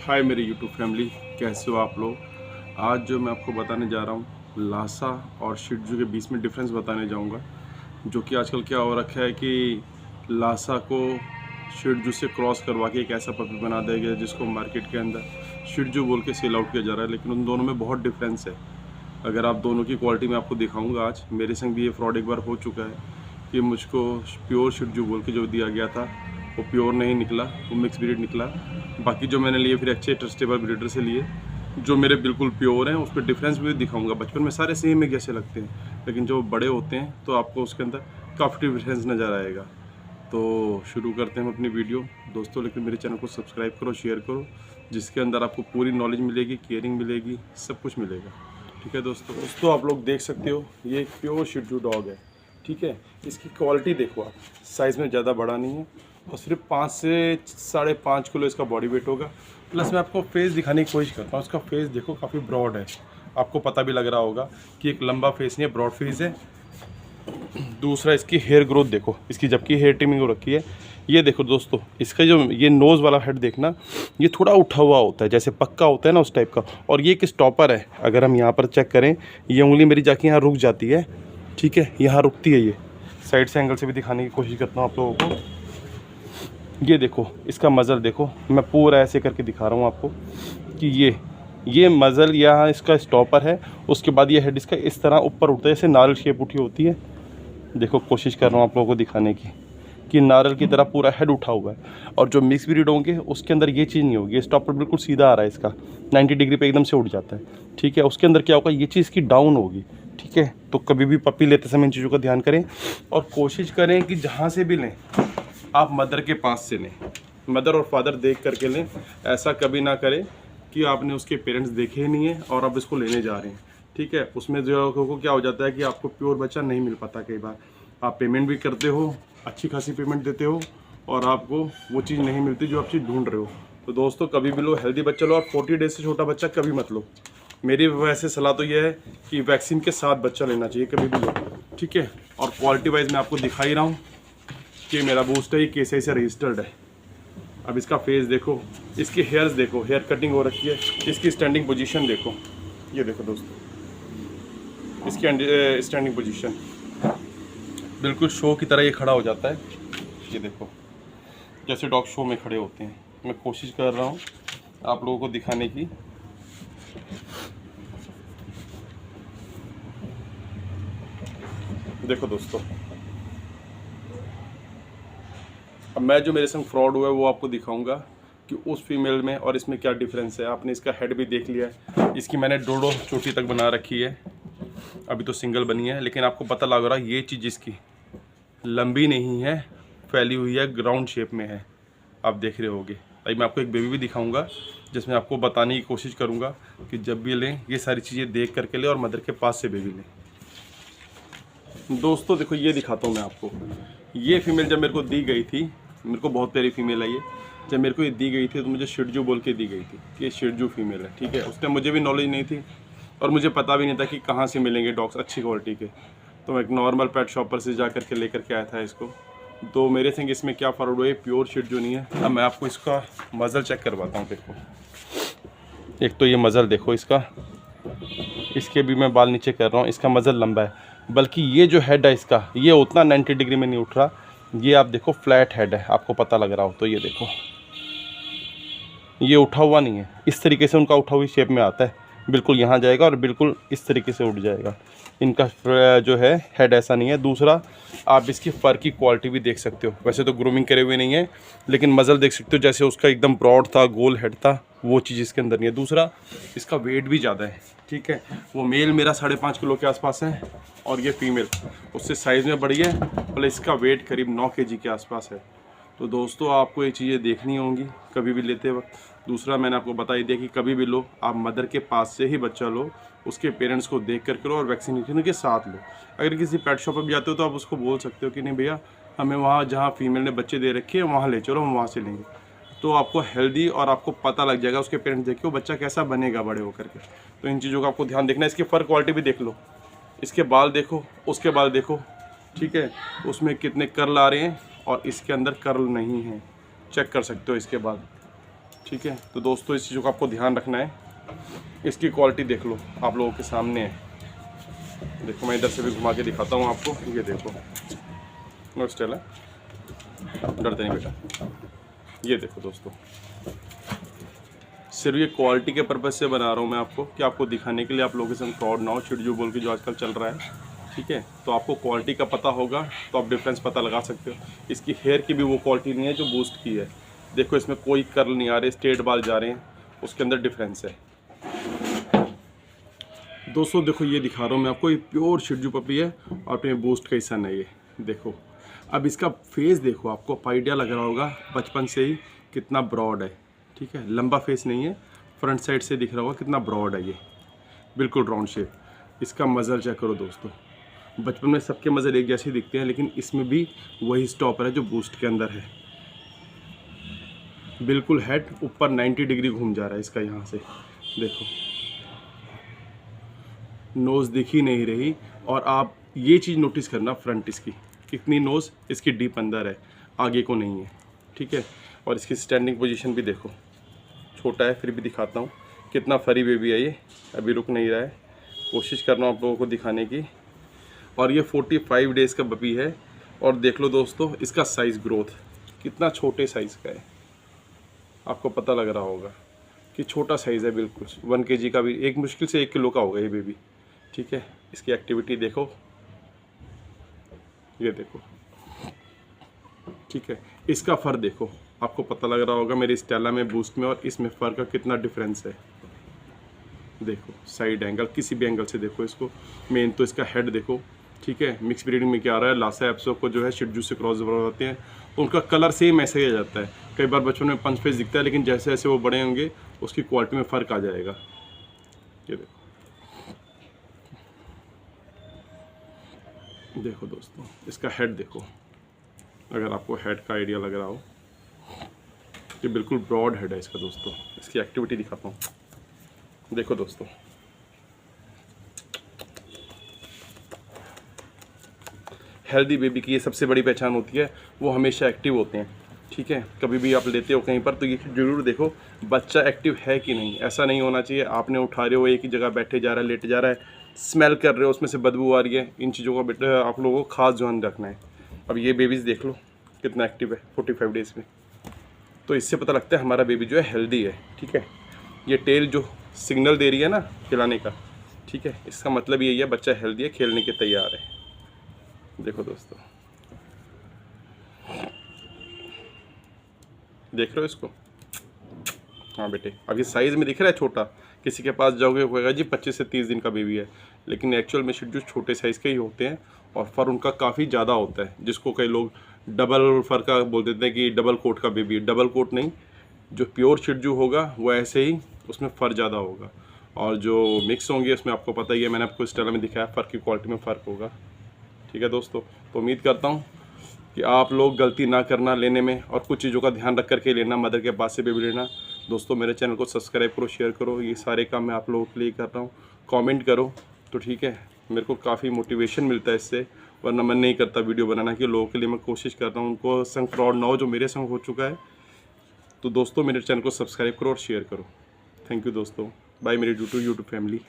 हाय मेरी YouTube family, कैसे हो आप लोग। आज जो मैं आपको बताने जा रहा हूँ, लासा और शिट्जू के बीच में डिफरेंस बताने जाऊँगा। जो कि आजकल क्या हो रखा है कि लासा को शिट्जू से क्रॉस करवा के एक ऐसा पपी बना दिया गया जिसको मार्केट के अंदर शिट्जू बोल के सेल आउट किया जा रहा है, लेकिन उन दोनों में बहुत डिफरेंस है। अगर आप दोनों की क्वालिटी मैं आपको दिखाऊँगा आज। मेरे संग भी ये फ्रॉड एक बार हो चुका है कि मुझको प्योर शिट्जू बोल के जो दिया गया था वो प्योर नहीं निकला, वो मिक्स ब्रीड निकला। बाकी जो मैंने लिए फिर अच्छे ट्रस्टेबल ब्रीडर से लिए जो मेरे बिल्कुल प्योर हैं। उस पर डिफरेंस भी दिखाऊंगा। बचपन में सारे सेम ही जैसे लगते हैं, लेकिन जो बड़े होते हैं तो आपको उसके अंदर काफ़ी डिफरेंस नज़र आएगा। तो शुरू करते हैं हम अपनी वीडियो दोस्तों। लेकिन मेरे चैनल को सब्सक्राइब करो, शेयर करो, जिसके अंदर आपको पूरी नॉलेज मिलेगी, केयरिंग मिलेगी, सब कुछ मिलेगा। ठीक है दोस्तों आप लोग देख सकते हो ये एक प्योर शिट्जू डॉग है। ठीक है, इसकी क्वालिटी देखो आप, साइज़ में ज़्यादा बड़ा नहीं है और सिर्फ 5 से 5.5 किलो इसका बॉडी वेट होगा। प्लस मैं आपको फेस दिखाने की कोशिश करता हूँ। इसका फेस देखो काफ़ी ब्रॉड है, आपको पता भी लग रहा होगा कि एक लंबा फेस नहीं है, ब्रॉड फेस है। दूसरा इसकी हेयर ग्रोथ देखो, इसकी जबकि हेयर ट्रिमिंग हो रखी है। ये देखो दोस्तों, इसका जो ये नोज़ वाला हेड देखना, ये थोड़ा उठा हुआ होता है, जैसे पक्का होता है ना उस टाइप का। और ये एक स्टॉपर है, अगर हम यहाँ पर चेक करें, ये उंगली मेरी जाके यहाँ रुक जाती है। ठीक है, यहाँ रुकती है। ये साइड से एंगल से भी दिखाने की कोशिश करता हूँ आप लोगों को। ये देखो इसका मज़ल देखो, मैं पूरा ऐसे करके दिखा रहा हूँ आपको कि ये मज़ल यहाँ इसका स्टॉपर है। उसके बाद ये हेड इसका इस तरह ऊपर उठता है, जैसे नारियल शेप उठी होती है। देखो कोशिश कर रहा हूँ आप लोगों को दिखाने की कि नारियल की तरह पूरा हेड उठा हुआ है। और जो मिक्स ब्रीड होंगे उसके अंदर ये चीज़ नहीं होगी। स्टॉपर बिल्कुल सीधा आ रहा है, इसका 90 डिग्री पे एकदम से उठ जाता है। ठीक है, उसके अंदर क्या होगा, ये चीज़ की डाउन होगी। ठीक है, तो कभी भी पपी लेते समय इन चीज़ों का ध्यान करें और कोशिश करें कि जहाँ से भी लें आप मदर के पास से लें, मदर और फादर देख करके लें। ऐसा कभी ना करें कि आपने उसके पेरेंट्स देखे ही नहीं है और आप इसको लेने जा रहे हैं। ठीक है, उसमें जो क्या हो जाता है कि आपको प्योर बच्चा नहीं मिल पाता। कई बार आप पेमेंट भी करते हो, अच्छी खासी पेमेंट देते हो और आपको वो चीज़ नहीं मिलती जो आप चीज़ ढूंढ रहे हो। तो दोस्तों कभी भी लो हेल्दी बच्चा लो, और 40 डेज से छोटा बच्चा कभी मत लो। मेरी वैसे सलाह तो ये है कि वैक्सीन के साथ बच्चा लेना चाहिए कभी भी लो। ठीक है, और क्वालिटी वाइज मैं आपको दिखा ही रहा हूँ कि मेरा बूस्ट है, ये KCI से रजिस्टर्ड है। अब इसका फेस देखो, इसकी हेयर्स देखो, हेयर कटिंग हो रखी है। इसकी स्टैंडिंग पोजीशन देखो, ये देखो दोस्तों, इसकी स्टैंडिंग पोजीशन बिल्कुल शो की तरह ये खड़ा हो जाता है। ये देखो जैसे डॉग शो में खड़े होते हैं। मैं कोशिश कर रहा हूँ आप लोगों को दिखाने की। देखो दोस्तों, अब मैं जो मेरे संग फ्रॉड हुआ है वो आपको दिखाऊंगा कि उस फीमेल में और इसमें क्या डिफरेंस है। आपने इसका हेड भी देख लिया है, इसकी मैंने डोडो चोटी तक बना रखी है। अभी तो सिंगल बनी है, लेकिन आपको पता लग रहा है ये चीज़ इसकी लंबी नहीं है, फैली हुई है, ग्राउंड शेप में है। आप देख रहे होगे। अभी मैं आपको एक बेबी भी दिखाऊंगा जिसमें आपको बताने की कोशिश करूंगा कि जब भी लें ये सारी चीज़ें देख करके लें और मदर के पास से बेबी लें। दोस्तों देखो ये दिखाता हूँ मैं आपको। ये फीमेल जब मेरे को दी गई थी, मेरे को बहुत प्यारी फीमेल है ये। जब मेरे को ये दी गई थी तो मुझे शिट्जू बोल के दी गई थी कि ये शिट्जू फीमेल है। ठीक है, उस टाइम मुझे भी नॉलेज नहीं थी और मुझे पता भी नहीं था कि कहाँ से मिलेंगे डॉग्स अच्छी क्वालिटी के। तो मैं एक नॉर्मल पेट शॉपर से जा करके लेकर के आया था इसको। तो मेरे संग इसमें क्या फ़र्क हुआ, ये प्योर शिट्जू नहीं है। अब मैं आपको इसका मज़ल चेक करवाता हूँ। देखो एक तो ये मज़ल देखो इसका, इसके भी मैं बाल नीचे कर रहा हूँ, इसका मज़ल लंबा है। बल्कि ये जो हेड है इसका, ये उतना 90 डिग्री में नहीं उठ रहा। ये आप देखो फ्लैट हेड है, आपको पता लग रहा हो तो ये देखो, ये उठा हुआ नहीं है। इस तरीके से उनका उठा हुई शेप में आता है, बिल्कुल यहाँ जाएगा और बिल्कुल इस तरीके से उठ जाएगा। इनका जो है हेड ऐसा नहीं है। दूसरा आप इसकी फ़र की क्वालिटी भी देख सकते हो। वैसे तो ग्रूमिंग करे हुए नहीं है, लेकिन मज़ल देख सकते हो, जैसे उसका एकदम ब्रॉड था, गोल हेड था, वो चीज़ इसके अंदर नहीं है। दूसरा इसका वेट भी ज़्यादा है। ठीक है, वो मेल मेरा 5.5 किलो के आसपास है और ये फीमेल उससे साइज़ में बड़ी है, प्लस इसका वेट करीब 9 kg के आसपास है। तो दोस्तों आपको ये चीज़ें देखनी होंगी कभी भी लेते वक्त। दूसरा मैंने आपको बता ही दिया कि कभी भी लो आप मदर के पास से ही बच्चा लो, उसके पेरेंट्स को देख कर करो और वैक्सीनेशन के साथ लो। अगर किसी पेट शॉप पर भी जाते हो तो आप उसको बोल सकते हो कि नहीं भैया हमें वहाँ जहाँ फीमेल ने बच्चे दे रखे हैं वहाँ ले चलो, हम वहाँ से लेंगे। तो आपको हेल्दी और आपको पता लग जाएगा उसके पेरेंट्स देखो बच्चा कैसा बनेगा बड़े होकर के। तो इन चीज़ों का आपको ध्यान देखना है। इसकी फ़र क्वालिटी भी देख लो, इसके बाल देखो, उसके बाल देखो। ठीक है, उसमें कितने कर्ल आ रहे हैं और इसके अंदर कर्ल नहीं है, चेक कर सकते हो इसके बाल। ठीक है। तो दोस्तों इस चीज़ों का आपको ध्यान रखना है। इसकी क्वालिटी देख लो, आप लोगों के सामने है। देखो मैं इधर से भी घुमा के दिखाता हूँ आपको। ये देखो नो स्टाइल है, डरते नहीं बेटा। ये देखो दोस्तों, सिर्फ ये क्वालिटी के पर्पज़ से बना रहा हूँ मैं आपको, कि आपको दिखाने के लिए आप लोगों के संग फ्रॉड ना हो, शिटजू बोल के जो आजकल चल रहा है। ठीक है, तो आपको क्वालिटी का पता होगा तो आप डिफरेंस पता लगा सकते हो। इसकी हेयर की भी वो क्वालिटी नहीं है जो बूस्ट की है। देखो इसमें कोई कर्ल नहीं आ रहे, स्ट्रेट बाल जा रहे हैं, उसके अंदर डिफरेंस है। दोस्तों देखो ये दिखा रहा हूँ मैं आपको, ये प्योर शिटजू पपी है और अपने बूस्ट का हिस्सा नहीं है। देखो अब इसका फेस देखो, आपको आइडिया लग रहा होगा बचपन से ही कितना ब्रॉड है। ठीक है, लंबा फेस नहीं है, फ्रंट साइड से दिख रहा होगा कितना ब्रॉड है, ये बिल्कुल राउंड शेप। इसका मज़र चेक करो दोस्तों, बचपन में सबके मज़र एक जैसे दिखते हैं, लेकिन इसमें भी वही स्टॉपर है जो बूस्ट के अंदर है। बिल्कुल हेड ऊपर 90 डिग्री घूम जा रहा है इसका, यहाँ से देखो नोज़ दिख ही नहीं रही। और आप ये चीज़ नोटिस करना, फ्रंट इसकी कितनी नोज़ इसकी डीप अंदर है, आगे को नहीं है। ठीक है, और इसकी स्टैंडिंग पोजीशन भी देखो, छोटा है फिर भी दिखाता हूँ कितना फरी बेबी है ये, अभी रुक नहीं रहा है। कोशिश कर रहा हूँ आप लोगों को दिखाने की। और ये 45 डेज़ का बपी है। और देख लो दोस्तों इसका साइज़ ग्रोथ कितना छोटे साइज़ का है, आपको पता लग रहा होगा कि छोटा साइज़ है बिल्कुल। 1 kg का भी, एक मुश्किल से 1 किलो का होगा ये बेबी। ठीक है, इसकी एक्टिविटी देखो, ये देखो। ठीक है, इसका फ़र देखो, आपको पता लग रहा होगा मेरी स्टेला में, बूस्ट में और इसमें फ़र का कितना डिफरेंस है। देखो साइड एंगल, किसी भी एंगल से देखो इसको। मेन तो इसका हेड देखो। ठीक है, मिक्स ब्रीडिंग में क्या आ रहा है, लासा एप्सो को जो है शिटजू से क्रॉस होते हैं, उनका कलर सेम ऐसे ही आ जाता है। कई बार बचपन में पंच फेस दिखता है, लेकिन जैसे जैसे वो बड़े होंगे उसकी क्वालिटी में फ़र्क आ जाएगा। ये देखो, देखो दोस्तों इसका हेड देखो, अगर आपको हेड का आइडिया लग रहा हो, ये बिल्कुल ब्रॉड हेड है इसका दोस्तों। इसकी एक्टिविटी दिखाता हूँ, देखो दोस्तों। हेल्दी बेबी की ये सबसे बड़ी पहचान होती है, वो हमेशा एक्टिव होते हैं। ठीक है, कभी भी आप लेते हो कहीं पर तो ये ज़रूर देखो बच्चा एक्टिव है कि नहीं। ऐसा नहीं होना चाहिए आपने उठा रहे हो, एक ही जगह बैठे जा रहा है, लेटे जा रहा है, स्मेल कर रहे हो, उसमें से बदबू आ रही है। इन चीज़ों का बेटा आप लोगों को खास ध्यान रखना है। अब ये बेबीज़ देख लो कितना एक्टिव है 45 डेज़ में, तो इससे पता लगता है हमारा बेबी जो है हेल्दी है। ठीक है, ये टेल जो सिग्नल दे रही है ना खिलाने का, ठीक है, इसका मतलब यही है बच्चा हेल्दी है, खेलने के तैयार है। देखो दोस्तों, देख रहे हो इसको? हाँ बेटे, अभी साइज़ में दिख रहा है छोटा, किसी के पास जाओगे होगा जी 25 से 30 दिन का बेबी है, लेकिन एक्चुअल में शिटजू छोटे साइज़ के ही होते हैं और फर उनका काफ़ी ज़्यादा होता है, जिसको कई लोग डबल फर का बोल देते हैं कि डबल कोट का बेबी। डबल कोट नहीं, जो प्योर शिटजू होगा वो ऐसे ही उसमें फ़र ज़्यादा होगा, और जो मिक्स होंगे उसमें आपको पता ही है, मैंने आपको इस तरह में दिखाया, फ़र की क्वालिटी में फ़र्क होगा। ठीक है दोस्तों, तो उम्मीद करता हूँ कि आप लोग गलती ना करना लेने में, और कुछ चीज़ों का ध्यान रख करके लेना, मदर के पास से बेबी लेना। दोस्तों मेरे चैनल को सब्सक्राइब करो, शेयर करो, ये सारे काम मैं आप लोगों के लिए कर रहा हूँ। कमेंट करो तो ठीक है, मेरे को काफ़ी मोटिवेशन मिलता है इससे, वरना मन नहीं करता वीडियो बनाना कि लोगों के लिए मैं कोशिश कर रहा हूँ उनको संग फ्रॉड ना हो जो मेरे संग हो चुका है। तो दोस्तों मेरे चैनल को सब्सक्राइब करो और शेयर करो। थैंक यू दोस्तों, बाय मेरी यूट्यूब फैमिली।